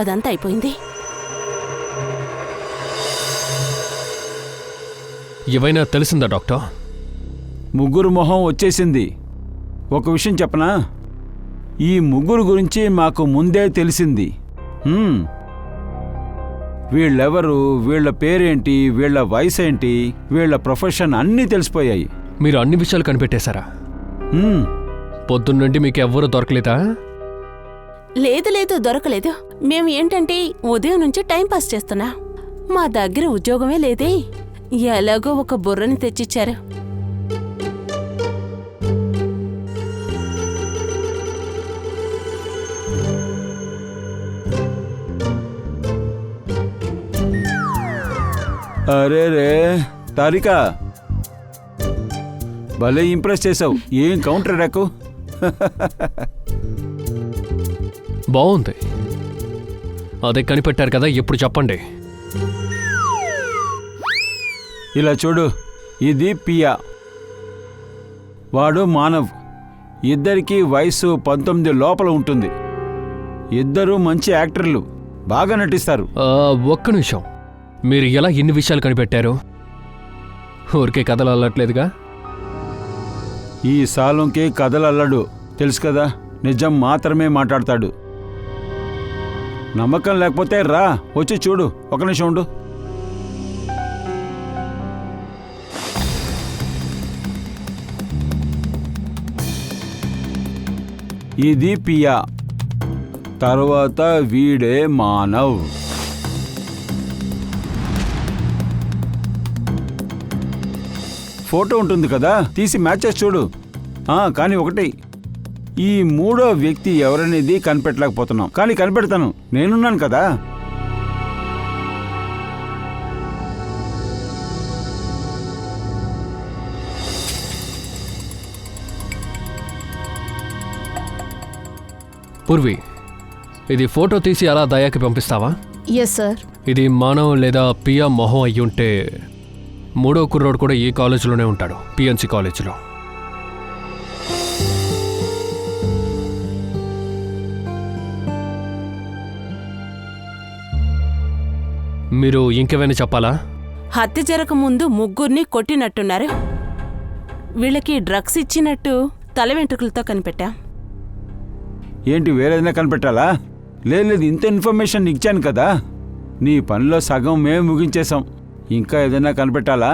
D: అదంతా అయిపోయింది.
A: ఏవైనా తెలిసిందా డాక్టర్?
H: ముగ్గురు మొహం వచ్చేసింది. ఒక విషయం చెప్పనా, ఈ ముగ్గురు గురించి మాకు ముందే తెలిసింది. వీళ్ళెవరు, వీళ్ళ పేరేంటి, వీళ్ళ వయసు ఏంటి, వీళ్ళ ప్రొఫెషన్ అన్నీ తెలిసిపోయాయి.
A: మీరు అన్ని విషయాలు కనిపెట్టేశారా? పొద్దున్నుండి మీకు ఎవ్వరూ దొరకలేదా?
D: లేదు లేదు, దొరకలేదు. మేము ఏంటంటే ఉదయం నుంచి టైం పాస్ చేస్తున్నా. మా దగ్గర ఉద్యోగమే లేదే. ఎలాగో ఒక బుర్రని తెచ్చిచ్చారు.
H: అరే రే తారిక, భలే ఇంప్రెస్ చేసావు. ఏం కౌంటర్ అటాక్.
A: బాగుంది. అదే కనిపెట్టారు కదా, ఇప్పుడు చెప్పండి.
H: ఇలా చూడు, ఇది పియా, వాడు మానవ్. ఇద్దరికీ వయసు 19 లోపల ఉంటుంది. ఇద్దరూ మంచి యాక్టర్లు, బాగా నటిస్తారు.
A: ఒక్క నిమిషం, మీరు ఎలా ఇన్ని విషయాలు కనిపెట్టారు? ఊరికే కథలు అల్లట్లేదుగా?
H: ఈ సాలంకి కథలు అల్లడు, తెలుసు కదా. నిజం మాత్రమే మాట్లాడతాడు. నమ్మకం లేకపోతే రా, వచ్చి చూడు. ఒక నిమిషం ఉండు. ఇది పియా, తర్వాత వీడే మానవ్. ఫోటో ఉంటుంది కదా, తీసి మ్యాచ్ చేసి చూడు. కానీ ఒకటి, ఈ మూడో వ్యక్తి ఎవరనేది కనిపెట్టలేకపోతున్నాం. కానీ కనిపెడతాను, నేనున్నాను కదా.
A: పూర్వి, ఇది ఫోటో తీసి అలా దయాకి పంపిస్తావా?
C: Yes sir.
A: ఇది మానవ్ లేదా పియా మొహం అయ్యుంటే మూడో కుర్రోడు కూడా ఈ కాలేజీలోనే ఉంటాడు, పిఎన్సి కాలేజీలో. మీరు ఇంకేమైనా చెప్పాలా?
D: హత్య జరగకముందు ముగ్గురిని కొట్టినట్టున్నారు. వీళ్ళకి డ్రగ్స్ ఇచ్చినట్టు తల వెంట్రుకలతో కనిపెట్టా.
H: ఏంటి, వేరేదైనా కనిపెట్టాలా? లేదు, ఇంత ఇన్ఫర్మేషన్ ఇచ్చాను కదా. నీ పనిలో సగం మేము ముగించేశాం. ఇంకా ఏదైనా కనిపెట్టాలా?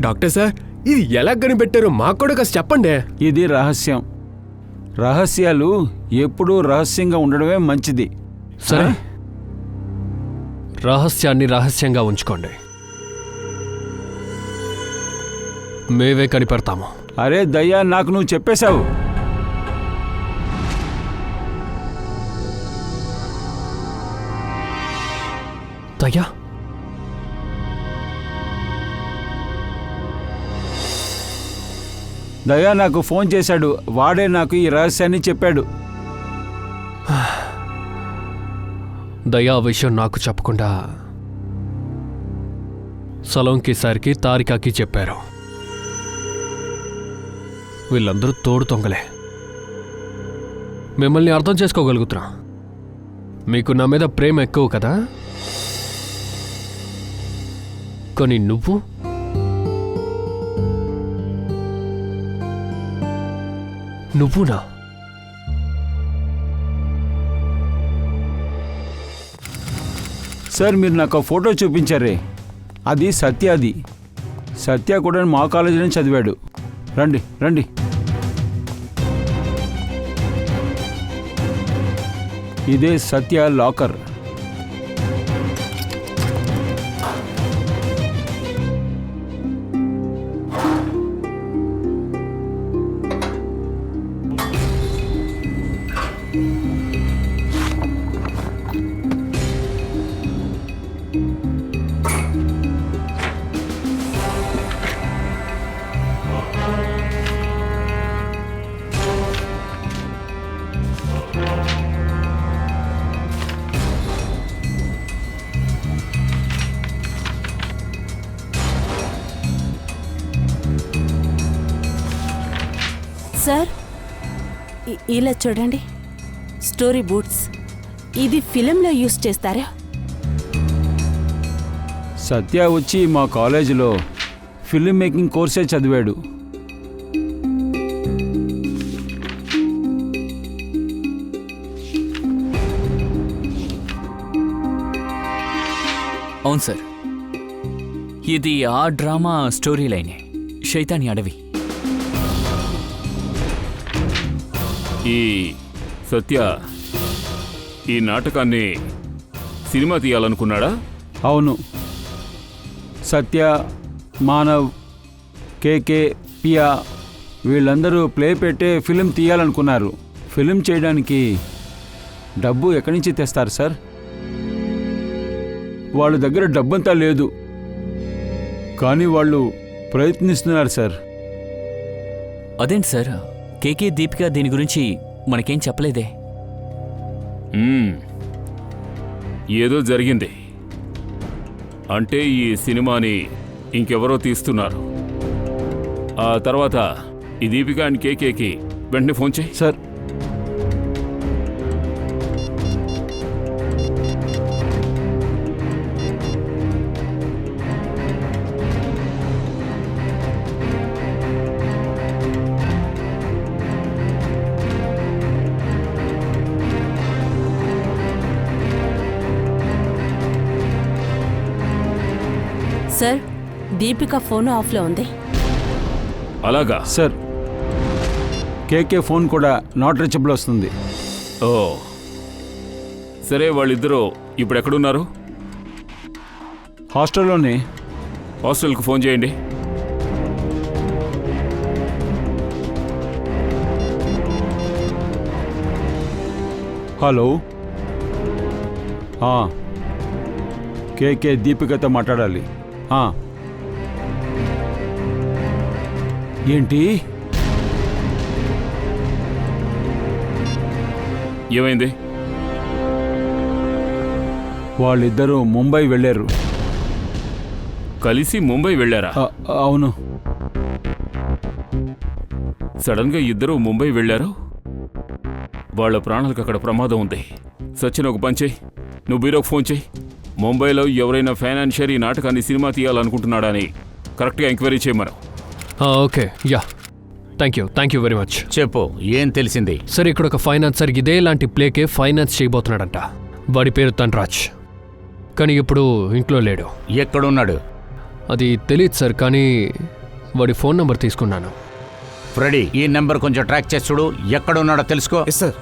B: డాక్టర్ సార్, ఇది ఎలా కనిపెట్టారో మాకు కూడా కాస్త చెప్పండి.
H: ఇది రహస్యం. రహస్యాలు ఎప్పుడూ రహస్యంగా ఉండడమే మంచిది.
A: సరే, రహస్యాన్ని రహస్యంగా ఉంచుకోండి, మేవే కనిపెడతాము.
H: అరే దయ్యా, నాకు నువ్వు చెప్పేశావు.
A: దయ్యా,
H: దయా నాకు ఫోన్ చేశాడు. వాడే నాకు ఈ రహస్యాన్ని చెప్పాడు.
A: దయా విషయం నాకు చెప్పకుండా సలోంకి సార్కి తారికాకి చెప్పారు. వీళ్ళందరూ తోడు తొంగలే. మిమ్మల్ని అర్థం చేసుకోగలుగుతున్నా. మీకు నా మీద ప్రేమ ఎక్కువ కదా, కానీ నువ్వునా?
H: సార్ మీరు నాకు ఫోటో చూపించారే, అది సత్యది. సత్య కూడా మా కాలేజీలో చదివాడు. రండి రండి. ఇదే సత్య లాకర్.
D: సార్, ఇలా చూడండి, స్టోరీ బూట్స్. ఇది ఫిలింలో యూస్ చేస్తారా?
H: సత్య వచ్చి మా కాలేజీలో ఫిల్మ్ మేకింగ్ కోర్సే చదివాడు.
F: అవును సార్, ఇది ఆ డ్రామా స్టోరీ లైనే, శైతాని అడవి.
I: ఈ సత్య ఈ నాటకాన్ని సినిమా తీయాలనుకున్నాడా?
H: అవును. సత్య, మానవ్, కేకే, పియా వీళ్ళందరూ ప్లే పెట్టే ఫిలిం తీయాలనుకున్నారు. ఫిలిం చేయడానికి డబ్బు ఎక్కడి నుంచి తెస్తారు సార్? వాళ్ళ దగ్గర డబ్బంతా లేదు, కానీ వాళ్ళు ప్రయత్నిస్తున్నారు సార్.
F: అదేంటి సార్, కేకే, దీపిక దీని గురించి మనకేం చెప్పలేదే.
I: ఏదో జరిగింది అంటే ఈ సినిమాని ఇంకెవరో తీస్తున్నారు. ఆ తర్వాత ఈ దీపిక అండ్ కేకేకి వెంటనే ఫోన్ చేయి.
H: సార్,
D: సార్, దీపిక ఫోన్ ఆఫ్లో ఉంది.
I: అలాగా
H: సార్, కేకే ఫోన్ కూడా నాట్ రీచబుల్ వస్తుంది.
I: ఓ సరే, వాళ్ళిద్దరూ ఇప్పుడు ఎక్కడున్నారు?
H: హాస్టల్లోనే.
I: హాస్టల్కి ఫోన్ చేయండి.
H: హలో. కేకే దీపికతో మాట్లాడాలి. ఏంటి?
I: ఏమైంది?
H: వాళ్ళిద్దరూ ముంబై వెళ్ళారు.
I: కలిసి ముంబై వెళ్ళారా?
H: అవును.
I: సడన్గా ఇద్దరూ ముంబై వెళ్ళారు. వాళ్ళ ప్రాణాలకు అక్కడ ప్రమాదం ఉంది. సచిన్, ఒక పని చెయ్యి, నువ్వు బ్యూరోకి ఫోన్ చెయ్యి. ముంబైలో ఎవరైనా ఫైనాన్షియర్ ఈ నాటకాన్ని సినిమా తీయాలనుకుంటున్నాడా అని కరెక్ట్గా ఎంక్వైరీ చేయమను.
A: Okay, ya, thank you very much.
E: చెప్పు, ఏం తెలిసింది?
A: సరే, ఇక్కడ ఒక ఫైనాన్సర్ ఇదే లాంటి ప్లేకే ఫైనాన్స్ చేయబోతున్నాడంట. వాడి పేరు ధన్రాజ్, కానీ ఇప్పుడు ఇంట్లో లేడు.
E: ఎక్కడున్నాడు?
A: అది తెలియదు సార్, కానీ వాడి ఫోన్ నంబర్ తీసుకున్నాను.
E: ఫ్రెడీ, ఈ నెంబర్ కొంచెం ట్రాక్ చేసి చూడు, ఎక్కడున్నాడో తెలుసుకో.
K: Yes sir.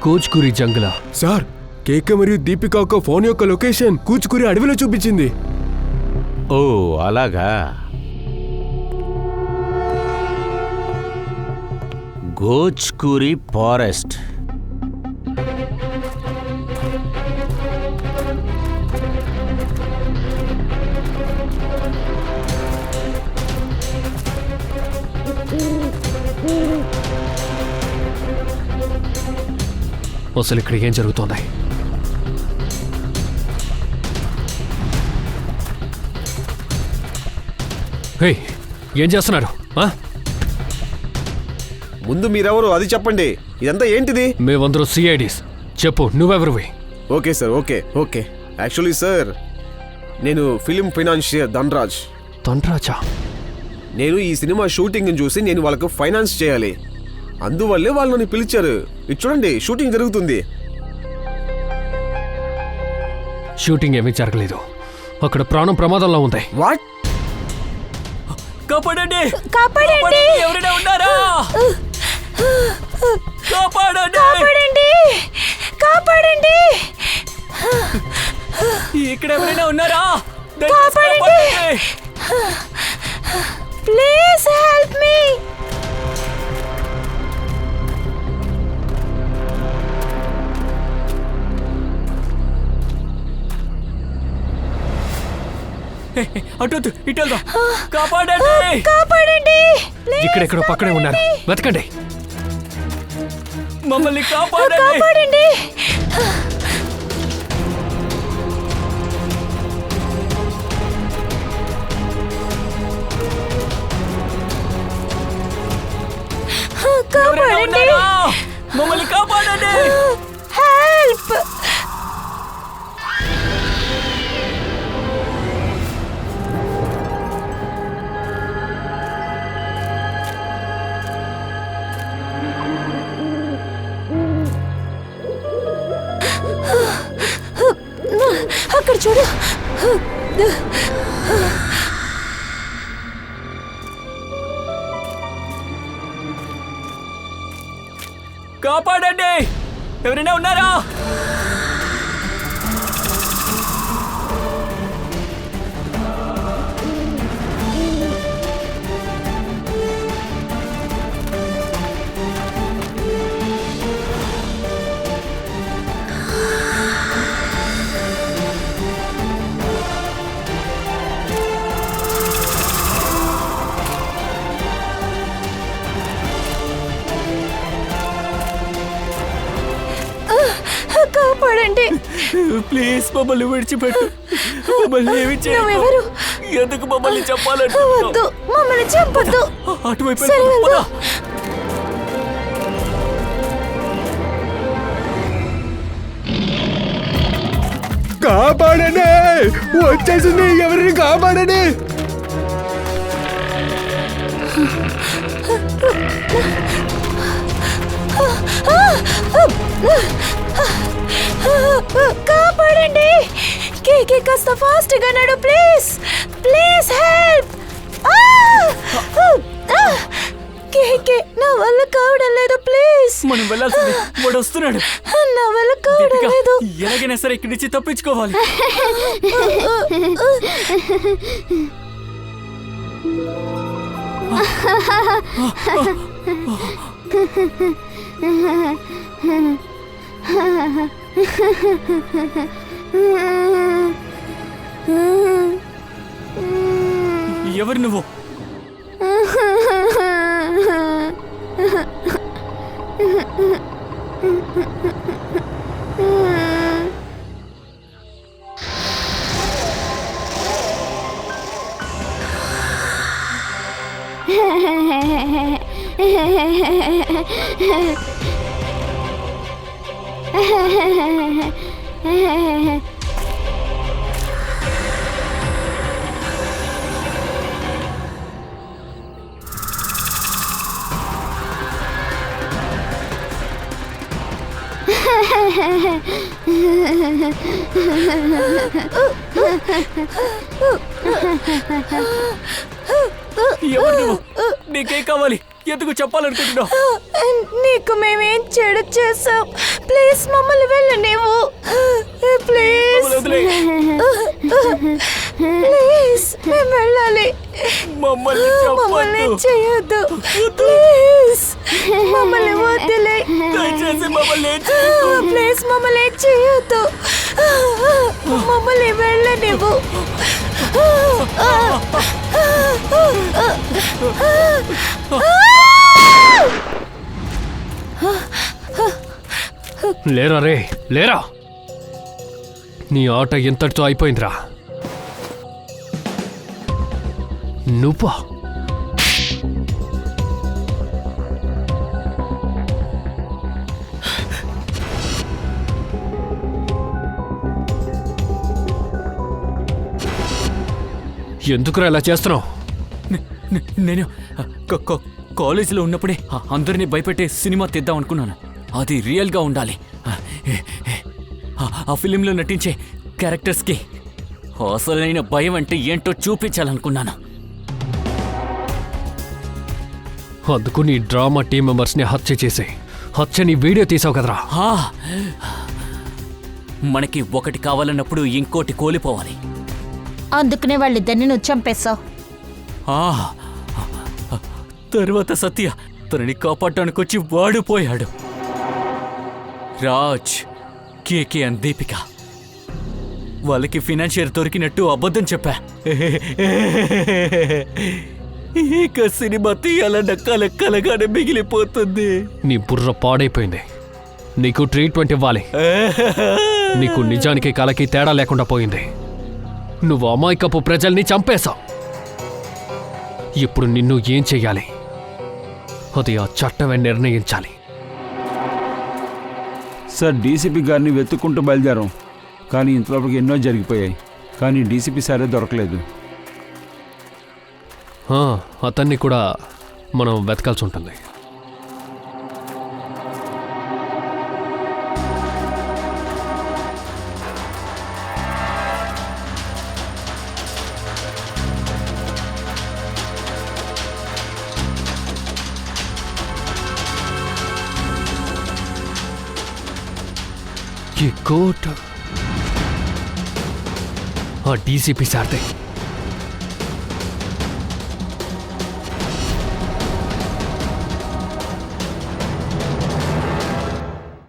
A: కూచ్కురి జంగలా.
B: సార్, కేకే మరియు దీపిక యొక్క ఫోన్ యొక్క లొకేషన్ కూచుకురి అడవిలో చూపించింది.
E: ఓ అలాగా. గోచ్కూరి ఫారెస్ట్.
A: అసలు ఇక్కడ ఏం జరుగుతోంది? హే, ఏం చేస్తున్నారు?
K: ముందు మీరెవరు అది చెప్పండి. ఇదంతా ఏంటిది?
A: మేమందరూ సిఐడీస్. చెప్పు, నువ్వెవరివి?
K: Okay sir, okay okay. Actually sir, నేను ఫిలిం ఫైనాన్షియర్ ధనరాజ్.
A: తండ్రాజా?
K: నేను ఈ సినిమా షూటింగ్ చూసి నేను వాళ్ళకు ఫైనాన్స్ చేయాలి. అందువల్లే వాళ్ళు నన్ను పిలిచారు. ఇది చూడండి, షూటింగ్ జరుగుతుంది.
A: షూటింగ్ ఏమీ జరగలేదు. అక్కడ ప్రాణం ప్రమాదంలో ఉంది.
K: వాట్?
F: కాపాడండి!
C: కాపాడండి!
F: ఎవరైనా ఉన్నారా? కాపాడండి!
C: కాపాడండి! కాపాడండి!
F: ఇక్కడ ఎవరైనా ఉన్నారా?
C: కాపాడండి! Please help me.
F: అటు ఇటు వెళ్దాం. కాపాడండి!
C: కాపాడండి!
A: ఇక్కడెక్కడో పక్కనే ఉన్నారు, వెతకండి.
F: మమ్మల్ని కాపాడండి!
C: కాపాడండి!
F: ఎవరైనా
C: కాపాడండి!
F: ఉన్నారా? మమ్మల్ని కాపాడండి!
C: హెల్ప్! అక్కడ చూడు.
F: కాపాడండి! ఎవరైనా ఉన్నారా?
C: కాపాడండి!
F: ప్లీజ్ మమ్మల్ని విడిచిపెట్టు. మమ్మల్ని ఏమి
C: నువ్వెవరు?
F: ఎందుకు మమ్మల్ని
C: వద్దు,
F: చెప్పాలంటే?
C: మమ్మల్ని చంపొద్దు.
F: అటువైపు
C: సరే, వెళ్దాం.
B: కాపాడండి! వచ్చేసింది, ఎవరిని కాపాడండి!
C: కాపాడండి! కేకే కాస్త ఫాస్ట్ గా నడు, ప్లీజ్ ప్లీజ్ హెల్ప్. కేకే, నా వల్ల కావడం లేదు, ప్లీజ్.
F: మనం వెళ్ళాల్సింది. వాడు వస్తున్నాడు.
C: నా వల్ల కావడం లేదు.
F: ఎలాగైనా సరే ఇక్కడి నుంచి తప్పించుకోవాలి. ఎవరు నువ్వు? ఎవరు నువ్వు? నీకేం కావాలి? ఎందుకు చెప్పాలనుకుంటున్నావు?
C: నీకు మేమేం చెడు చేసాం? ప్లీజ్ మమ్మల్ని వెళ్ళనివ్వు. ప్లీజ్ ప్లీజ్, మేము వెళ్ళాలి. మమ్మల్ని చేయొద్దు. ప్లీజ్ మమ్మల్ని వదిలే. ప్లీజ్ మమ్మల్ని చేయొద్దు. మమ్మల్ని వెళ్ళనివ్వు.
A: లేరా రే, లేరా. నీ ఆట ఇంతటితో అయిపోయిందిరా. నువ్వా? ఎందుకురా ఇలా చేస్తున్నావు?
F: నేను కాలేజీలో ఉన్నప్పుడే అందరినీ భయపెట్టే సినిమా తీద్దాం అనుకున్నాను. అది రియల్గా ఉండాలి. ఆ ఫిలింలో నటించే క్యారెక్టర్స్కి అసలైన భయం అంటే ఏంటో చూపించాలనుకున్నాను.
A: అందుకు నీ డ్రామా టీం మెంబర్స్ని హత్య చేసి హత్యని వీడియో తీసావు కదరా?
F: మనకి ఒకటి కావాలన్నప్పుడు ఇంకోటి కోల్పోవాలి.
C: అందుకనే వాళ్ళిద్దరిని నువ్వు చంపేశావు.
F: తర్వాత సత్య తనని కాపాడటానికి వచ్చి వాడిపోయాడు. రాజ్, కేకే అండ్ దీపిక వాళ్ళకి ఫినాన్షియర్ దొరికినట్టు అబద్ధం చెప్పా. ఇక సినిమా తీయాలన్న కలగానే మిగిలిపోతుంది.
A: నీ బుర్ర పాడైపోయింది. నీకు ట్రీట్మెంట్ ఇవ్వాలి. నీకు నిజానికి కలకి తేడా లేకుండా పోయింది. నువ్వు అమాయకపు ప్రజల్ని చంపేశావు. ఇప్పుడు నిన్ను ఏం చెయ్యాలి? అది ఆ చట్టమే నిర్ణయించాలి.
H: సార్, డీసీపీ గారిని వెతుక్కుంటూ బయలుదేరాం, కానీ ఇంతలోపలికి ఎన్నో జరిగిపోయాయి. కానీ డీసీపీ సారే దొరకలేదు.
A: అతన్ని కూడా మనం వెతకాల్సి ఉంటుంది. ఈ కోట్ ఆ డీసీపీ సార్దే.